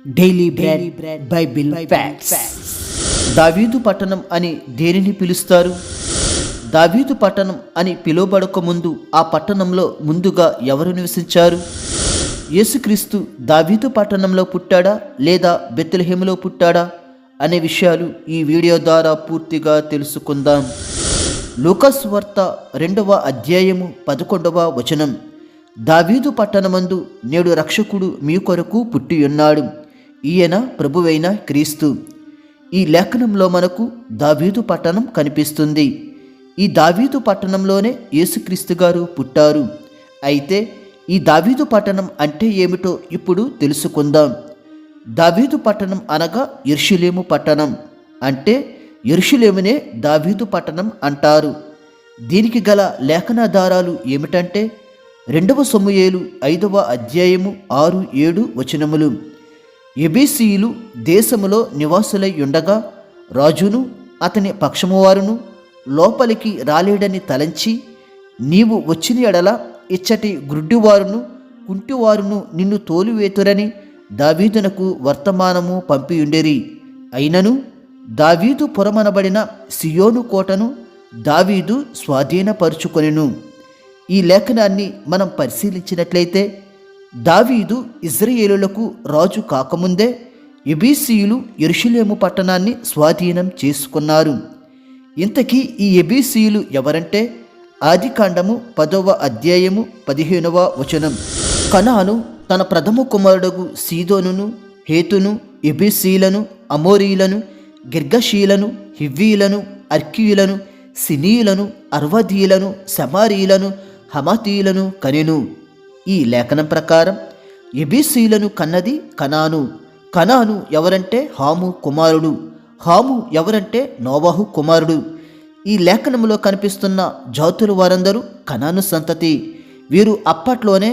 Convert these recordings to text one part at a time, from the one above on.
Daily bread Bible facts. దావీదు పట్టణం అని దేనిని పిలుస్తారు? దావీదు పట్టణం అని పిలువబడక ముందు ఆ పట్టణంలో ముందుగా ఎవరు నివసించారు? యేసుక్రీస్తు దావీదు పట్టణంలో పుట్టాడా లేదా బెత్లెహేములో పుట్టాడా అనే విషయాలు ఈ వీడియో ద్వారా పూర్తిగా తెలుసుకుందాం. లూకాసు వార్త 2వ అధ్యాయము 11వ వచనం. దావీదు పట్టణమందు నేడు రక్షకుడు మీ కొరకు పుట్టియున్నాడు, ఈయన ప్రభువైన క్రీస్తు. ఈ లేఖనంలో మనకు దావీదు పట్టణం కనిపిస్తుంది. ఈ దావీదు పట్టణంలోనే యేసుక్రీస్తు గారు పుట్టారు. అయితే ఈ దావీదు పట్టణం అంటే ఏమిటో ఇప్పుడు తెలుసుకుందాం. దావీదు పట్టణం అనగా యెరూషలేము పట్టణం. అంటే యెరూషలేమునే దావీదు పట్టణం అంటారు. దీనికి గల లేఖనాధారాలు ఏమిటంటే 2వ సమూయేలు 5వ అధ్యాయము 6-7 వచనములు. యెబూసీయులు దేశములో నివాసులై ఉండగా రాజును అతని పక్షమువారును లోపలికి రాలేడని తలంచి, నీవు వచ్చిన ఎడల ఇచ్చటి గ్రుడ్డివారును కుంటివారును నిన్ను తోలివేతురని దావీదునకు వర్తమానము పంపియుండిరి. అయినను దావీదు పురమనబడిన సియోను కోటను దావీదు స్వాధీనపరుచుకొనెను. ఈ లేఖనాన్ని మనం పరిశీలించినట్లయితే దావీదు ఇశ్రాయేలులకు రాజు కాకముందే యెబూసీయులు యెరూషలేము పట్టణాన్ని స్వాధీనం చేసుకున్నారు. ఇంతకీ ఈ యెబూసీయులు ఎవరంటే ఆదికాండము 10వ అధ్యాయము 15వ వచనం. కనాను తన ప్రథమ కుమారుడగు సీదోనును, హేతును, యెబూసీయులను, అమోరీయులను, గిర్గషీయులను, హివ్వీయులను, అర్కీయులను, సినీయులను, అర్వదీయులను, శమారీయులను, హమాతీయులను కనెను. ఈ లేఖనం ప్రకారం యెబూసీయులను కన్నది కనాను. కనాను ఎవరంటే హాము కుమారుడు. హాము ఎవరంటే నోవహు కుమారుడు. ఈ లేఖనంలో కనిపిస్తున్న జాతులు వారందరూ కనాను సంతతి. వీరు అప్పట్లోనే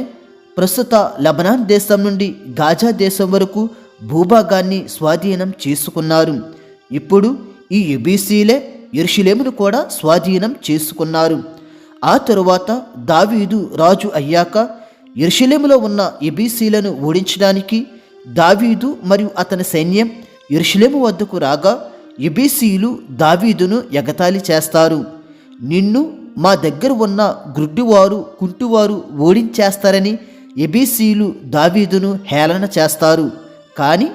ప్రస్తుత లెబనాన్ దేశం నుండి గాజా దేశం వరకు భూభాగాన్ని స్వాధీనం చేసుకున్నారు. ఇప్పుడు ఈ యెబూసీయులే యెరూషలేమును కూడా స్వాధీనం చేసుకున్నారు. ఆ తరువాత దావీదు రాజు అయ్యాక యెరూషలేములో ఉన్న యెబూసీయులను ఓడించడానికి దావీదు మరియు అతని సైన్యం యెరూషలేము వద్దకు రాగా యెబూసీయులు దావీదును ఎగతాళి చేస్తారు. నిన్ను మా దగ్గర ఉన్న గ్రుడ్డివారు కుంటివారు ఓడించేస్తారని యెబూసీయులు దావీదును హేళన చేస్తారు. కానీ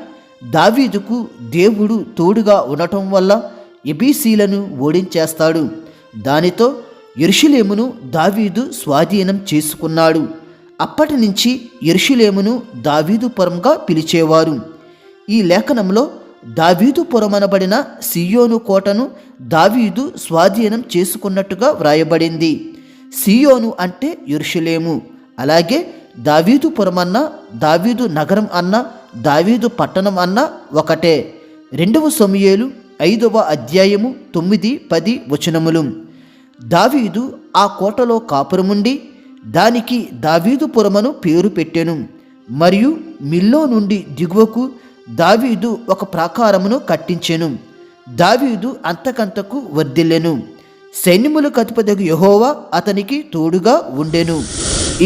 దావీదుకు దేవుడు తోడుగా ఉండటం వల్ల యెబూసీయులను ఓడించేస్తాడు. దానితో యెరూషలేమును దావీదు స్వాధీనం చేసుకున్నాడు. అప్పటి నుంచి యెరూషలేమును దావీదుపురంగా పిలిచేవారు. ఈ లేఖనంలో దావీదుపురమనబడిన సియోను కోటను దావీదు స్వాధీనం చేసుకున్నట్టుగా వ్రాయబడింది. సియోను అంటే యెరూషలేము. అలాగే దావీదుపురం అన్న, దావీదు నగరం అన్న, దావీదు పట్టణం అన్న ఒకటే. 2వ సమూయేలు 5వ అధ్యాయము 9-10 వచనములు. దావీదు ఆ కోటలో కాపురముండి దానికి దావీదుపురమను పేరు పెట్టెను. మరియు మిల్లో నుండి దిగువకు దావీదు ఒక ప్రాకారమును కట్టించెను. దావీదు అంతకంతకు వర్ధిల్లెను. సైన్యములకు అధిపతియగు యెహోవా అతనికి తోడుగా ఉండెను.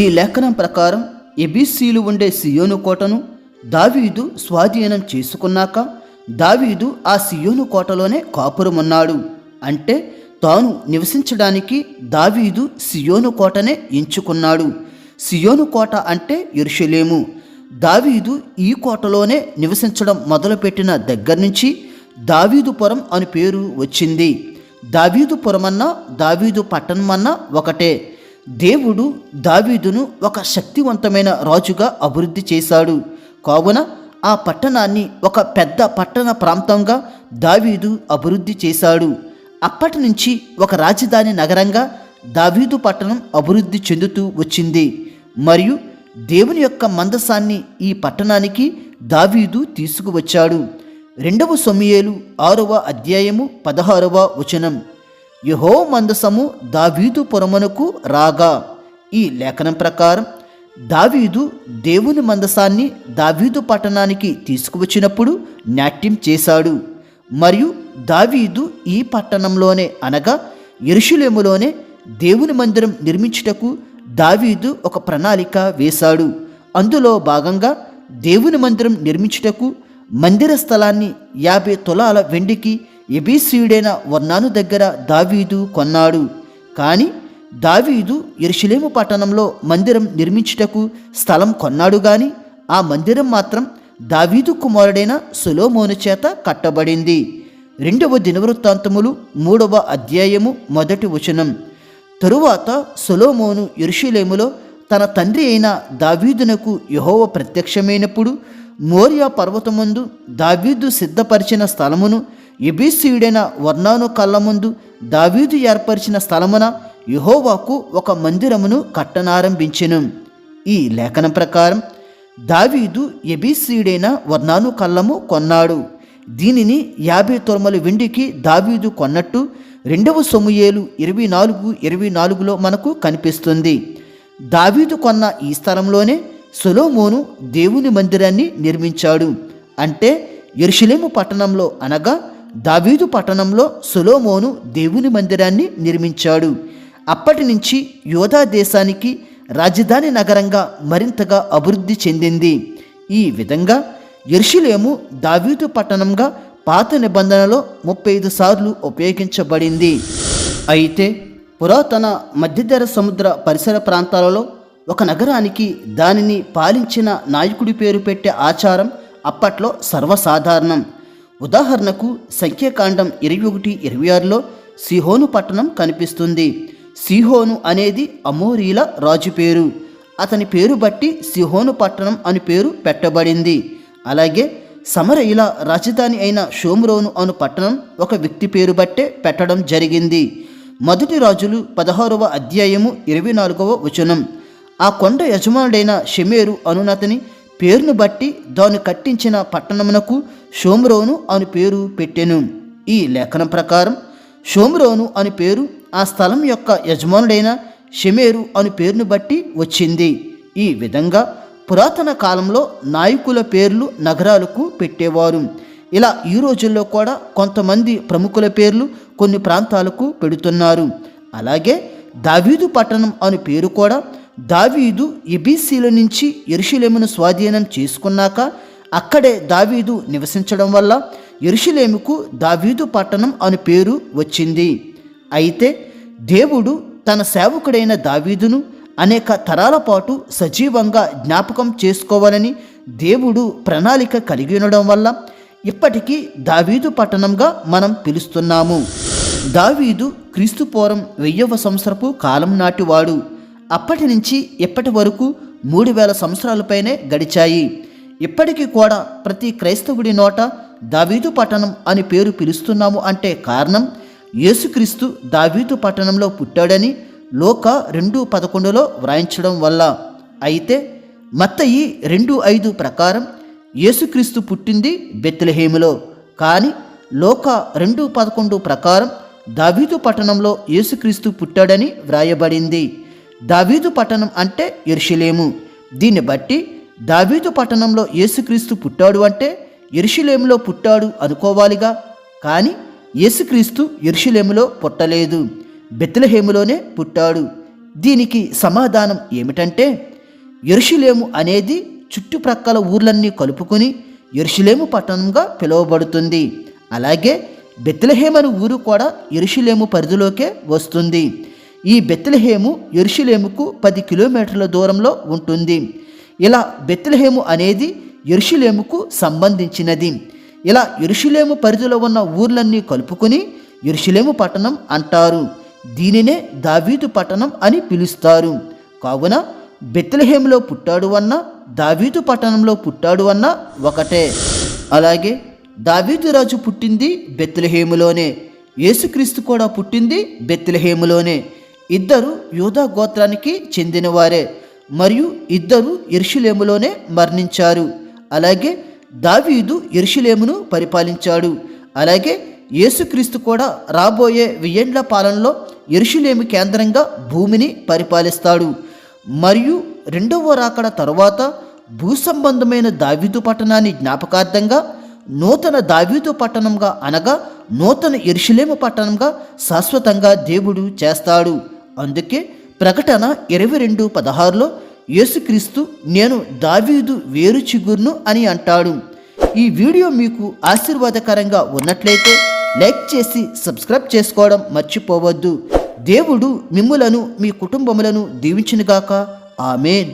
ఈ లేఖనం ప్రకారం యెబూసీయులు ఉండే సియోను కోటను దావీదు స్వాధీనం చేసుకున్నాక దావీదు ఆ సియోను కోటలోనే కాపురమున్నాడు. అంటే తాను నివసించడానికి దావీదు సియోను కోటనే ఎంచుకున్నాడు. సియోను కోట అంటే యెరూషలేము. దావీదు ఈ కోటలోనే నివసించడం మొదలుపెట్టిన దగ్గర నుంచి దావీదుపురం అని పేరు వచ్చింది. దావీదుపురమన్నా దావీదు పట్టణమన్నా ఒకటే. దేవుడు దావీదును ఒక శక్తివంతమైన రాజుగా అభివృద్ధి చేశాడు. కావున ఆ పట్టణాన్ని ఒక పెద్ద పట్టణ ప్రాంతంగా దావీదు అభివృద్ధి చేశాడు. అప్పటి నుంచి ఒక రాజధాని నగరంగా దావీదు పట్టణం అభివృద్ధి చెందుతూ వచ్చింది. మరియు దేవుని యొక్క మందసాన్ని ఈ పట్టణానికి దావీదు తీసుకువచ్చాడు. 2వ సమూయేలు 6వ అధ్యాయము 16వ వచనం. యెహోవా మందసము దావీదు పురమునకు రాగా. ఈ లేఖనం ప్రకారం దావీదు దేవుని మందసాన్ని దావీదు పట్టణానికి తీసుకువచ్చినప్పుడు నాట్యం చేశాడు. మరియు దావీదు ఈ పట్టణంలోనే అనగా యెరూషలేములోనే దేవుని మందిరం నిర్మించుటకు దావీదు ఒక ప్రణాళిక వేశాడు. అందులో భాగంగా దేవుని మందిరం నిర్మించుటకు మందిర స్థలాన్ని 50 తులాల వెండికి ఎబీసీయుడైన ఒర్నాను దగ్గర దావీదు కొన్నాడు. కానీ దావీదు యెరూషలేము పట్టణంలో మందిరం నిర్మించుటకు స్థలం కొన్నాడు గాని ఆ మందిరం మాత్రం దావీదు కుమారుడైన సొలొమోను చేత కట్టబడింది. 2వ దినవృత్తాంతములు 3వ అధ్యాయము 1వ వచనం. తరువాత సొలొమోను యెరూషలేములో తన తండ్రి అయిన దావీదునకు యెహోవా ప్రత్యక్షమైనప్పుడు మోరియా పర్వతమందు దావీదు సిద్ధపరిచిన స్థలమును ఎబీసీయుడైన ఒర్నాను కళ్ళ ముందు దావీదు ఏర్పరిచిన స్థలమున యెహోవాకు ఒక మందిరమును కట్టనారంభించెను. ఈ లేఖనం ప్రకారం దావీదు ఎబీసీయుడైన ఒర్నాను కళ్ళము కొన్నాడు. దీనిని 50 తులముల వెండికి దావీదు కొన్నట్టు 2వ సమూయేలు 24:24లో మనకు కనిపిస్తుంది. దావీదు కొన్న ఈ స్థలంలోనే సొలొమోను దేవుని మందిరాన్ని నిర్మించాడు. అంటే యెరూషలేము పట్టణంలో అనగా దావీదు పట్టణంలో సొలొమోను దేవుని మందిరాన్ని నిర్మించాడు. అప్పటి నుంచి యూదా దేశానికి రాజధాని నగరంగా మరింతగా అభివృద్ధి చెందింది. ఈ విధంగా యెరూషలేము దావీదు పట్టణంగా పాత నిబంధనలో 35 సార్లు ఉపయోగించబడింది. అయితే పురాతన మధ్యధర సముద్ర పరిసర ప్రాంతాలలో ఒక నగరానికి దానిని పాలించిన నాయకుడి పేరు పెట్టే ఆచారం అప్పట్లో సర్వసాధారణం. ఉదాహరణకు సంఖ్యాకాండం 21:26లో సీహోను పట్టణం కనిపిస్తుంది. సీహోను అనేది అమోరీల రాజు పేరు. అతని పేరు బట్టి సీహోను పట్టణం అని పేరు పెట్టబడింది. అలాగే సమరయుల రాజధాని అయిన షోమ్రోను అను పట్టణం ఒక వ్యక్తి పేరు బట్టే పెట్టడం జరిగింది. 1 రాజులు 16వ అధ్యాయము 24వ వచనం. ఆ కొండ యజమానుడైన షెమెరు అనునతని పేరును బట్టి దాన్ని కట్టించిన పట్టణమునకు షోమ్రోను అని పేరు పెట్టెను. ఈ లేఖనం ప్రకారం షోమ్రోను అని పేరు ఆ స్థలం యొక్క యజమానుడైన షెమెరు అని పేరును బట్టి వచ్చింది. ఈ విధంగా పురాతన కాలంలో నాయకుల పేర్లు నగరాలకు పెట్టేవారు. ఇలా ఈ రోజుల్లో కూడా కొంతమంది ప్రముఖుల పేర్లు కొన్ని ప్రాంతాలకు పెడుతున్నారు. అలాగే దావీదు పట్టణం అను పేరు కూడా దావీదు ఎబీసీల నుంచి యెరూషలేమును స్వాధీనం చేసుకున్నాక అక్కడే దావీదు నివసించడం వల్ల యెరూషలేముకు దావీదు పట్టణం అను పేరు వచ్చింది. అయితే దేవుడు తన సేవకుడైన దావీదును అనేక తరాల పాటు సజీవంగా జ్ఞాపకం చేసుకోవాలని దేవుడు ప్రణాళిక కలిగి ఉండడం వల్ల ఇప్పటికీ దావీదు పట్టణంగా మనం పిలుస్తున్నాము. దావీదు క్రీస్తుపూర్వం 1000వ సంవత్సరపు కాలం నాటివాడు. అప్పటి నుంచి ఇప్పటి వరకు 3000 సంవత్సరాలపైనే గడిచాయి. ఇప్పటికీ కూడా ప్రతి క్రైస్తవుడి నోట దావీదు పట్టణం అని పేరు పిలుస్తున్నాము అంటే కారణం యేసుక్రీస్తు దావీదు పట్టణంలో పుట్టాడని లూకా 2:11లో వ్రాయించడం వల్ల. అయితే మత్తయి 2:5 ప్రకారం యేసుక్రీస్తు పుట్టింది బెత్లెహేములో. కానీ లూకా 2:11 ప్రకారం దావీదు పట్టణంలో యేసుక్రీస్తు పుట్టాడని వ్రాయబడింది. దావీదు పట్టణం అంటే యెరూషలేము. దీన్ని బట్టి దావీదు పట్టణంలో యేసుక్రీస్తు పుట్టాడు అంటే యెరూషలేములో పుట్టాడు అనుకోవాలిగా. కానీ యేసుక్రీస్తు యెరూషలేములో పుట్టలేదు, బెత్లెహేములోనే పుట్టాడు. దీనికి సమాధానం ఏమిటంటే యెరూషలేము అనేది చుట్టుప్రక్కల ఊర్లన్నీ కలుపుకొని యెరూషలేము పట్టణంగా పిలువబడుతుంది. అలాగే బెత్లెహేము ఊరు కూడా యెరూషలేము పరిధిలోకే వస్తుంది. ఈ బెత్లెహేము యెరూషలేముకు 10 కిలోమీటర్ల దూరంలో ఉంటుంది. ఇలా బెత్లెహేము అనేది యెరూషలేముకు సంబంధించినది. ఇలా యెరూషలేము పరిధిలో ఉన్న ఊర్లన్నీ కలుపుకొని యెరూషలేము పట్టణం అంటారు. దీనినే దావీదు పట్టణం అని పిలుస్తారు. కావున బెత్లెహేములో పుట్టాడు అన్న దావీదు పట్టణంలో పుట్టాడు అన్న ఒకటే. అలాగే దావీదు రాజు పుట్టింది బెత్లెహేములోనే, యేసుక్రీస్తు కూడా పుట్టింది బెత్లెహేములోనే. ఇద్దరు యూదా గోత్రానికి చెందినవారే మరియు ఇద్దరు యెరూషలేములోనే మరణించారు. అలాగే దావీదు యెరూషలేమును పరిపాలించాడు. అలాగే యేసుక్రీస్తు కూడా రాబోయే 1000 ఏండ్ల పాలనలో యెరూషలేము కేంద్రంగా భూమిని పరిపాలిస్తాడు. మరియు 2వ రాకడ తరువాత భూసంబంధమైన దావీదు పట్టణాన్ని జ్ఞాపకార్థంగా నూతన దావీదు పట్టణంగా అనగా నూతన యెరూషలేము పట్టణంగా శాశ్వతంగా దేవుడు చేస్తాడు. అందుకే ప్రకటన 22:16లో యేసుక్రీస్తు నేను దావీదు వేరు చిగురును అని అంటాడు. ఈ వీడియో మీకు ఆశీర్వాదకరంగా ఉన్నట్లయితే లైక్ చేసి సబ్స్క్రైబ్ చేసుకోవడం మర్చిపోవద్దు. దేవుడు మిమ్ములను మీ కుటుంబములను దీవించునుగాక. ఆమేన్.